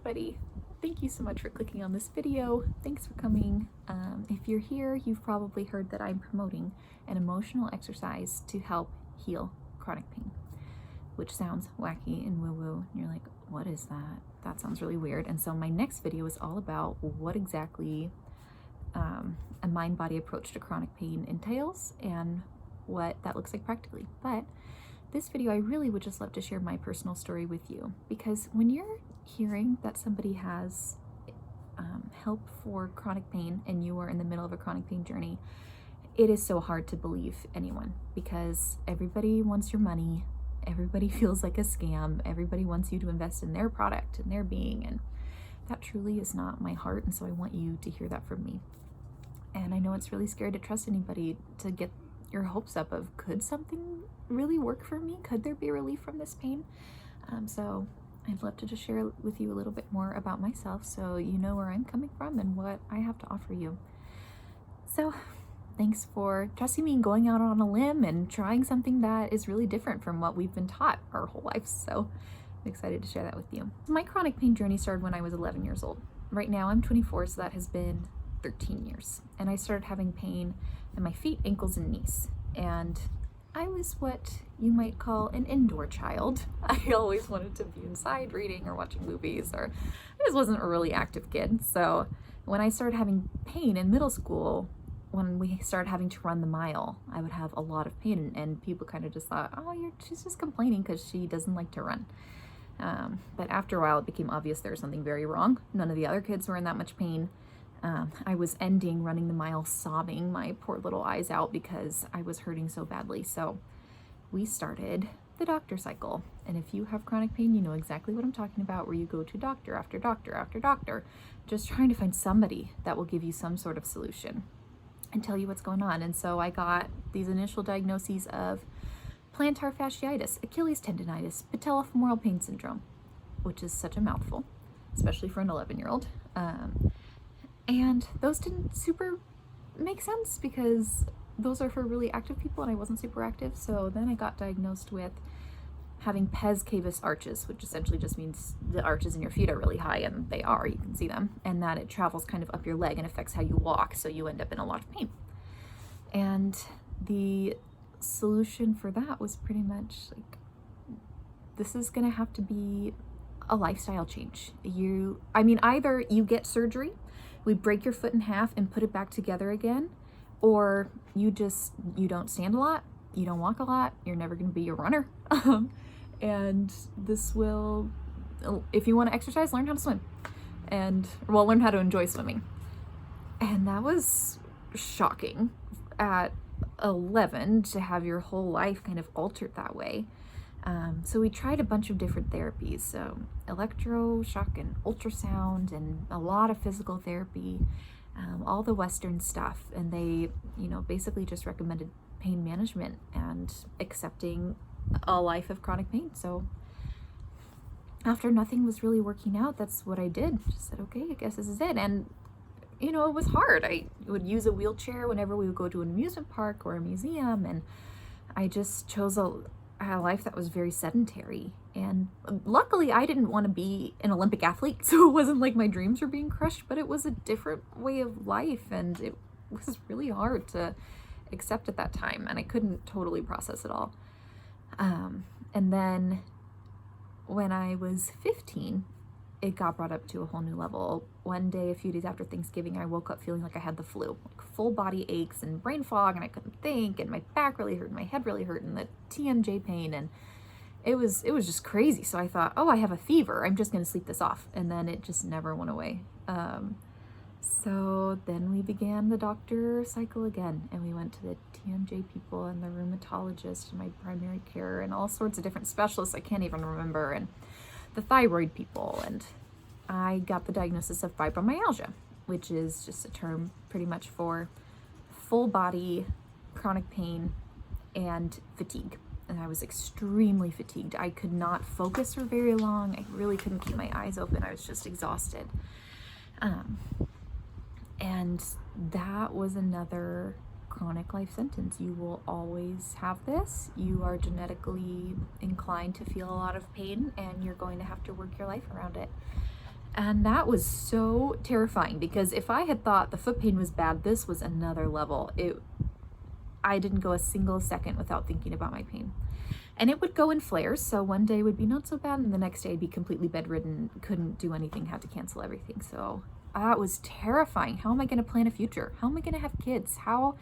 everybody. Thank you so much for clicking on this video. Thanks for coming. If you're here, you've probably heard that I'm promoting an emotional exercise to help heal chronic pain, which sounds wacky and woo-woo. And you're like, what is that? That sounds really weird. And so my next video is all about what exactly a mind-body approach to chronic pain entails and what that looks like practically. But this video, I really would just love to share my personal story with you, because when you're hearing that somebody has help for chronic pain and you are in the middle of a chronic pain journey, it is so hard to believe anyone, because everybody wants your money, everybody feels like a scam, everybody wants you to invest in their product and their being, and that truly is not my heart. And so I want you to hear that from me. And I know it's really scary to trust anybody, to get your hopes up of, could something really work for me? Could there be relief from this pain? So I'd love to just share with you a little bit more about myself, so you know where I'm coming from and what I have to offer you. So thanks for trusting me and going out on a limb and trying something that is really different from what we've been taught our whole lives. So I'm excited to share that with you. My chronic pain journey started when I was 11 years old. Right now I'm 24, so that has been 13 years. And I started having pain in my feet, ankles, and knees. And I was what you might call an indoor child. I always wanted to be inside reading or watching movies, or I just wasn't a really active kid. So when I started having pain in middle school, when we started having to run the mile, I would have a lot of pain, and people kind of just thought, oh, she's just complaining because she doesn't like to run. But after a while, it became obvious there was something very wrong. None of the other kids were in that much pain. I was ending running the mile sobbing my poor little eyes out because I was hurting so badly. So we started the doctor cycle. And if you have chronic pain, you know exactly what I'm talking about, where you go to doctor after doctor after doctor, just trying to find somebody that will give you some sort of solution and tell you what's going on. And so I got these initial diagnoses of plantar fasciitis, Achilles tendonitis, patellofemoral pain syndrome, which is such a mouthful, especially for an 11-year-old. And those didn't super make sense because those are for really active people and I wasn't super active. So then I got diagnosed with having pes cavus arches, which essentially just means the arches in your feet are really high, and they are, you can see them, and that it travels kind of up your leg and affects how you walk. So you end up in a lot of pain. And the solution for that was pretty much like, this is gonna have to be a lifestyle change. Either you get surgery, we break your foot in half and put it back together again, or you don't stand a lot, you don't walk a lot, you're never going to be a runner. And this will, if you want to exercise, learn how to swim, learn how to enjoy swimming. And that was shocking at 11 to have your whole life kind of altered that way. So we tried a bunch of different therapies, so electroshock and ultrasound and a lot of physical therapy, all the Western stuff. And they, basically just recommended pain management and accepting a life of chronic pain. So after nothing was really working out, that's what I did. Just said, okay, I guess this is it. And it was hard. I would use a wheelchair whenever we would go to an amusement park or a museum, and I just chose a life that was very sedentary. And luckily I didn't want to be an Olympic athlete, so it wasn't like my dreams were being crushed, but it was a different way of life, and it was really hard to accept at that time, and I couldn't totally process it all. And then when I was 15, it got brought up to a whole new level. One day, a few days after Thanksgiving, I woke up feeling like I had the flu, like full body aches and brain fog, and I couldn't think, and my back really hurt, and my head really hurt, and the TMJ pain, and it was just crazy. So I thought, oh, I have a fever, I'm just gonna sleep this off, and then it just never went away. So then we began the doctor cycle again, and we went to the TMJ people and the rheumatologist and my primary care and all sorts of different specialists I can't even remember, and the thyroid people, and I got the diagnosis of fibromyalgia, which is just a term pretty much for full body chronic pain and fatigue. And I was extremely fatigued. I could not focus for very long. I really couldn't keep my eyes open. I was just exhausted. And that was another chronic life sentence. You will always have this. You are genetically inclined to feel a lot of pain, and you're going to have to work your life around it. And that was so terrifying, because if I had thought the foot pain was bad, this was another level. I didn't go a single second without thinking about my pain. And it would go in flares, so one day would be not so bad, and the next day I'd be completely bedridden, couldn't do anything, had to cancel everything. So that was terrifying. How am I going to plan a future? How am I going to have kids? How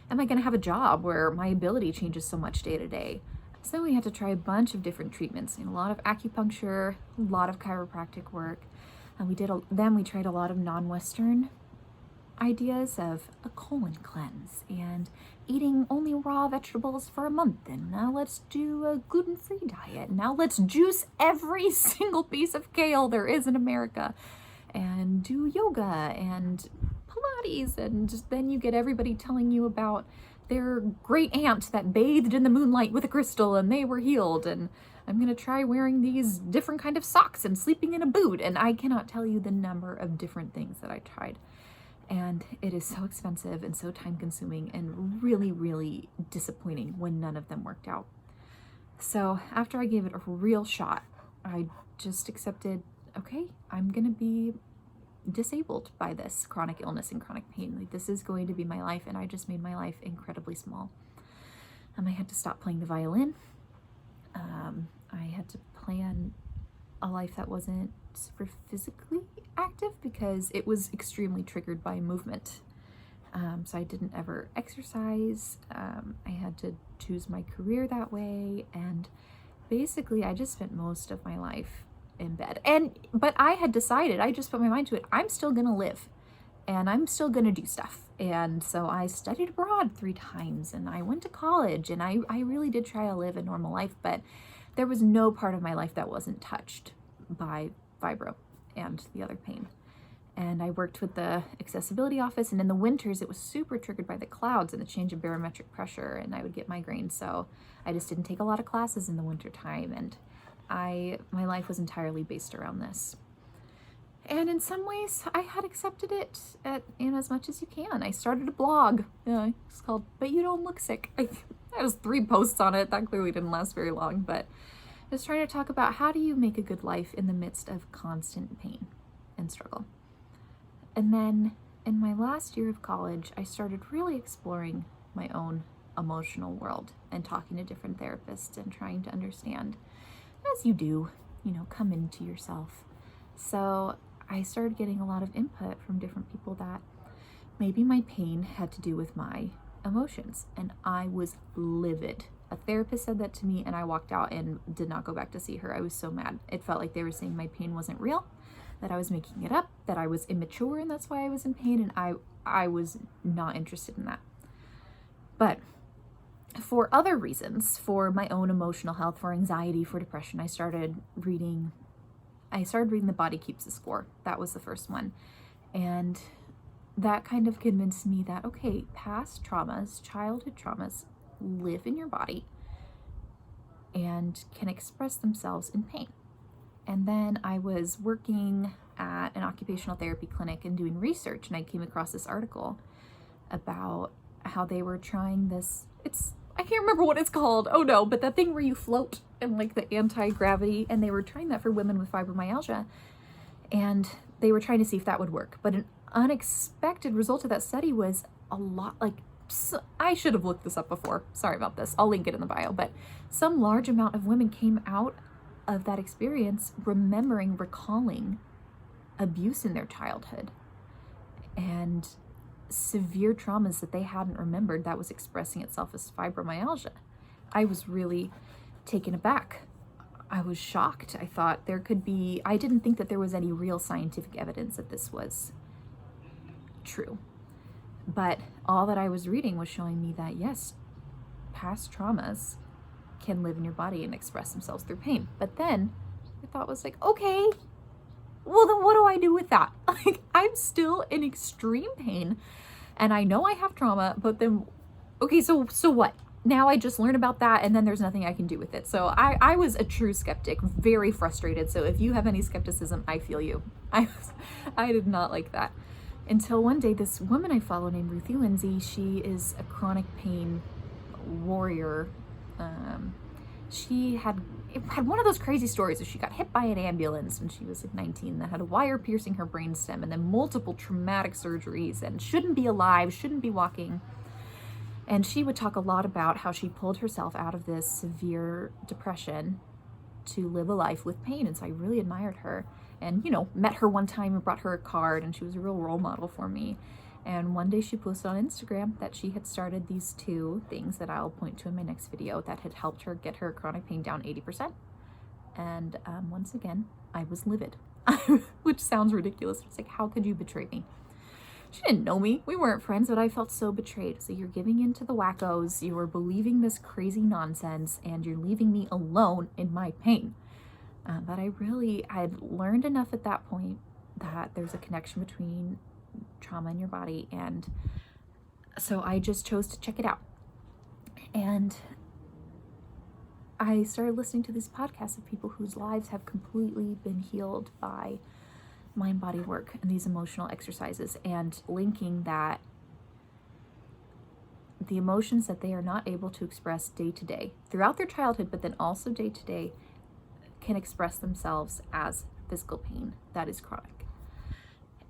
am I going to have a job where my ability changes so much day to day? So we had to try a bunch of different treatments, and a lot of acupuncture, a lot of chiropractic work. And we tried a lot of non-Western ideas of a colon cleanse and eating only raw vegetables for a month, and now let's do a gluten-free diet. Now let's juice every single piece of kale there is in America, and do yoga and Pilates, and then you get everybody telling you about their great aunt that bathed in the moonlight with a crystal and they were healed, and I'm gonna try wearing these different kind of socks and sleeping in a boot, and I cannot tell you the number of different things that I tried. And it is so expensive and so time consuming and really, really disappointing when none of them worked out. So after I gave it a real shot, I just accepted, okay, I'm gonna be disabled by this chronic illness and chronic pain. Like, this is going to be my life, and I just made my life incredibly small. I had to stop playing the violin. I had to plan a life that wasn't super physically active because it was extremely triggered by movement. So I didn't ever exercise. I had to choose my career that way, and basically I just spent most of my life in bed. But I had decided, I just put my mind to it, I'm still gonna live and I'm still gonna do stuff. And so I studied abroad 3 times, and I went to college, and I really did try to live a normal life, but there was no part of my life that wasn't touched by fibro and the other pain. And I worked with the accessibility office, and in the winters it was super triggered by the clouds and the change in barometric pressure, and I would get migraines. So I just didn't take a lot of classes in the winter time, and my life was entirely based around this. And in some ways I had accepted it in as much as you can. I started a blog. It's called But You Don't Look Sick. I was 3 posts on it. That clearly didn't last very long, but just trying to talk about how do you make a good life in the midst of constant pain and struggle. And then in my last year of college, I started really exploring my own emotional world and talking to different therapists and trying to understand, as you do, come into yourself. So I started getting a lot of input from different people that maybe my pain had to do with my emotions, and I was livid. A therapist said that to me, and I walked out and did not go back to see her. I was so mad. It felt like they were saying my pain wasn't real, that I was making it up, that I was immature, and that's why I was in pain, and I was not interested in that. But for other reasons, for my own emotional health, for anxiety, for depression, I started reading The Body Keeps the Score. That was the first one. And that kind of convinced me that, okay, past traumas, childhood traumas, live in your body and can express themselves in pain. And then I was working at an occupational therapy clinic and doing research, and I came across this article about how they were trying this, I can't remember what it's called, oh no, but that thing where you float and like the anti-gravity, and they were trying that for women with fibromyalgia, and they were trying to see if that would work. But an unexpected result of that study was a lot, I should have looked this up before, sorry about this, I'll link it in the bio, but some large amount of women came out of that experience recalling abuse in their childhood and severe traumas that they hadn't remembered that was expressing itself as fibromyalgia. I was really taken aback. I was shocked. I thought I didn't think that there was any real scientific evidence that this was true. But all that I was reading was showing me that yes, past traumas can live in your body and express themselves through pain. But then my thought was like, okay, well then what do I do with that? I'm still in extreme pain and I know I have trauma, but then, okay, so what? Now I just learn about that and then there's nothing I can do with it. So I was a true skeptic, very frustrated. So if you have any skepticism, I feel you. I did not like that. Until one day, this woman I follow named Ruthie Lindsay, she is a chronic pain warrior. she had one of those crazy stories where she got hit by an ambulance when she was like 19 that had a wire piercing her brainstem, and then multiple traumatic surgeries, and shouldn't be alive, shouldn't be walking. And she would talk a lot about how she pulled herself out of this severe depression to live a life with pain. And so I really admired her, and, you know, met her one time and brought her a card, and she was a real role model for me. And one day she posted on Instagram that she had started these 2 things that I'll point to in my next video that had helped her get her chronic pain down 80%. And once again, I was livid, which sounds ridiculous. It's like, how could you betray me? She didn't know me. We weren't friends, but I felt so betrayed. So you're giving in to the wackos, you are believing this crazy nonsense, and you're leaving me alone in my pain. But I had learned enough at that point that there's a connection between trauma in your body, and so I just chose to check it out. And I started listening to these podcasts of people whose lives have completely been healed by mind-body work and these emotional exercises, and linking that the emotions that they are not able to express day to day throughout their childhood, but then also day to day, can express themselves as physical pain that is chronic.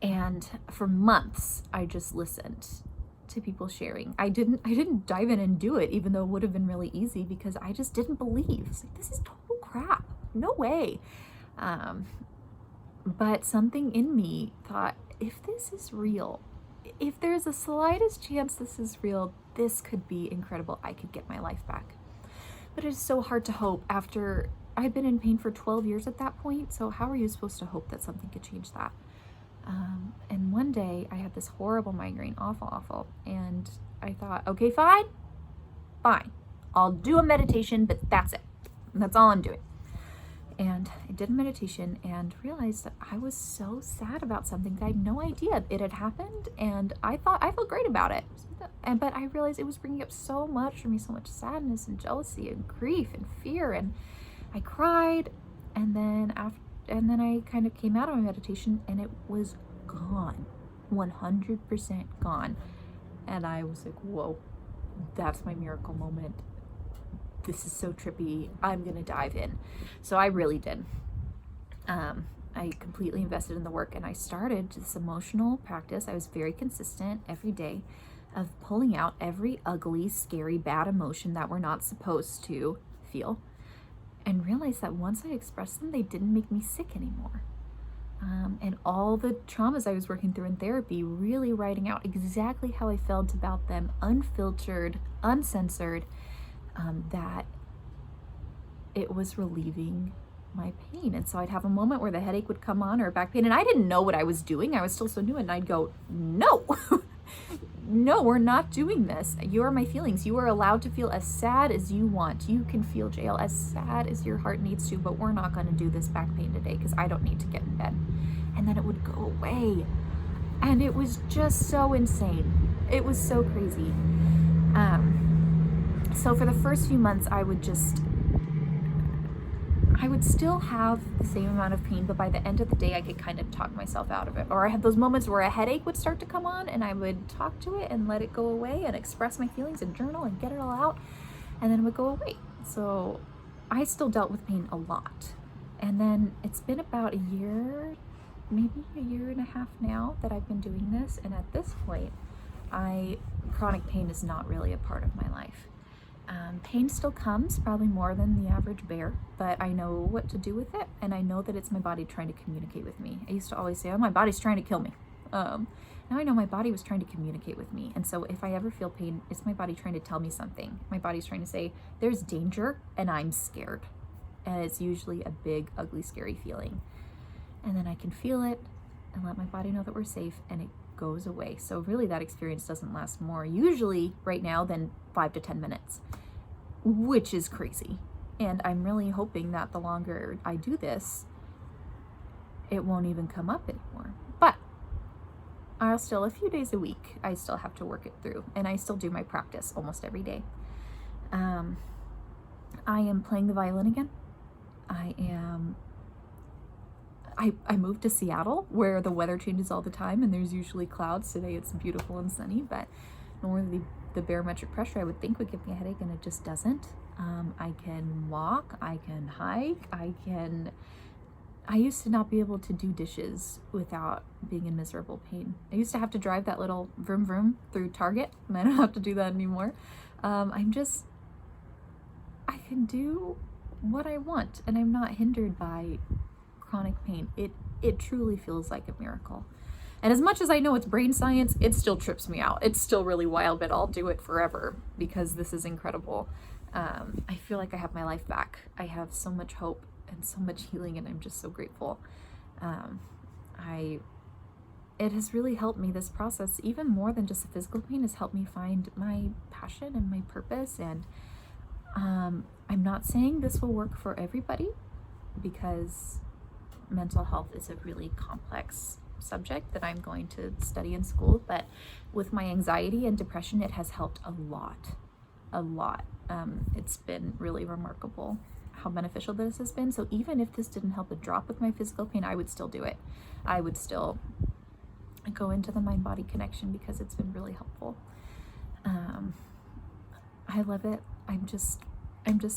And for months, I just listened to people sharing. I didn't dive in and do it, even though it would have been really easy, because I just didn't believe. It's like, this is total crap. No way. But something in me thought, if this is real, if there's a slightest chance this is real, this could be incredible. I could get my life back. But it's so hard to hope after I'd been in pain for 12 years at that point. So how are you supposed to hope that something could change that? And one day I had this horrible migraine, awful. And I thought, okay, fine. I'll do a meditation, but that's it. And that's all I'm doing. And I did a meditation and realized that I was so sad about something that I had no idea it had happened. And I felt great about it. But I realized it was bringing up so much for me, so much sadness and jealousy and grief and fear. And I cried. And then I kind of came out of my meditation, and it was gone, 100% gone. And I was like, whoa, that's my miracle moment. This is so trippy. I'm going to dive in. So I really did. I completely invested in the work, and I started this emotional practice. I was very consistent every day of pulling out every ugly, scary, bad emotion that we're not supposed to feel, and realized that once I expressed them, they didn't make me sick anymore. And all the traumas I was working through in therapy, really writing out exactly how I felt about them, unfiltered, uncensored, that it was relieving my pain. And so I'd have a moment where the headache would come on, or back pain, and I didn't know what I was doing. I was still so new, and I'd go, no, no, we're not doing this. You are my feelings. You are allowed to feel as sad as you want. You can feel, Jael, as sad as your heart needs to, but we're not going to do this back pain today because I don't need to get in bed. And then it would go away. And it was just so insane. It was so crazy. So for the first few months, I would still have the same amount of pain, but by the end of the day, I could kind of talk myself out of it. Or I had those moments where a headache would start to come on, and I would talk to it and let it go away and express my feelings and journal and get it all out, and then it would go away. So I still dealt with pain a lot. And then it's been about a year, maybe a year and a half now that I've been doing this. And at this point, chronic pain is not really a part of my life. Pain still comes, probably more than the average bear, but I know what to do with it, and I know that it's my body trying to communicate with me. I used to always say, oh, my body's trying to kill me. Now I know my body was trying to communicate with me, and so if I ever feel pain, it's my body trying to tell me something. My body's trying to say, there's danger, and I'm scared. And it's usually a big, ugly, scary feeling. And then I can feel it and let my body know that we're safe, and it goes away. So really that experience doesn't last more, usually right now, than 5 to 10 minutes, which is crazy. And I'm really hoping that the longer I do this, it won't even come up anymore. But I'll still, a few days a week, I still have to work it through, and I still do my practice almost every day. I am playing the violin again. I moved to Seattle, where the weather changes all the time and there's usually clouds. Today it's beautiful and sunny, but normally the barometric pressure I would think would give me a headache, and it just doesn't. I can walk, I can hike, I used to not be able to do dishes without being in miserable pain. I used to have to drive that little vroom vroom through Target, and I don't have to do that anymore. I can do what I want, and I'm not hindered by chronic pain. It truly feels like a miracle. And as much as I know it's brain science, it still trips me out. It's still really wild, but I'll do it forever because this is incredible. I feel like I have my life back. I have so much hope and so much healing, and I'm just so grateful. It has really helped me, this process, even more than just the physical pain, has helped me find my passion and my purpose. And I'm not saying this will work for everybody, because mental health is a really complex subject that I'm going to study in school, but with my anxiety and depression, it has helped a lot. It's been really remarkable how beneficial this has been. So even if this didn't help a drop with my physical pain, I would still do it. I would still go into the mind-body connection because it's been really helpful. I love it. I'm just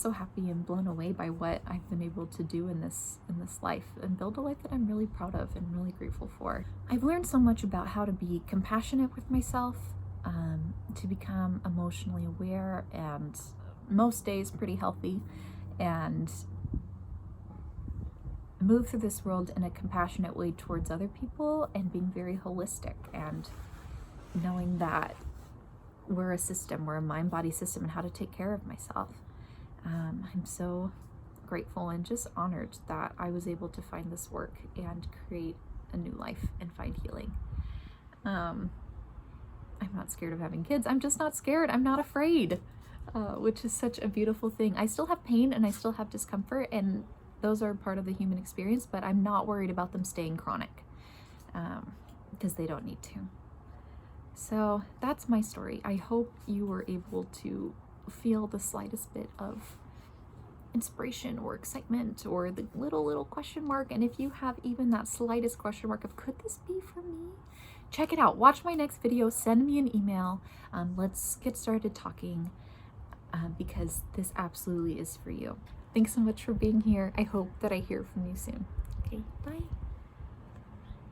so happy and blown away by what I've been able to do in this life, and build a life that I'm really proud of and really grateful for. I've learned so much about how to be compassionate with myself, to become emotionally aware, and most days pretty healthy, and move through this world in a compassionate way towards other people, and being very holistic, and knowing that we're a system, we're a mind-body system, and how to take care of myself. I'm so grateful and just honored that I was able to find this work and create a new life and find healing. I'm not scared of having kids. I'm just not scared. I'm not afraid, which is such a beautiful thing. I still have pain and I still have discomfort, and those are part of the human experience, but I'm not worried about them staying chronic, because they don't need to. So that's my story. I hope you were able to feel the slightest bit of inspiration or excitement, or the little question mark. And if you have even that slightest question mark of, could this be for me? Check it out. Watch my next video. Send me an email. Let's get started talking, because this absolutely is for you. Thanks so much for being here. I hope that I hear from you soon. Okay, bye.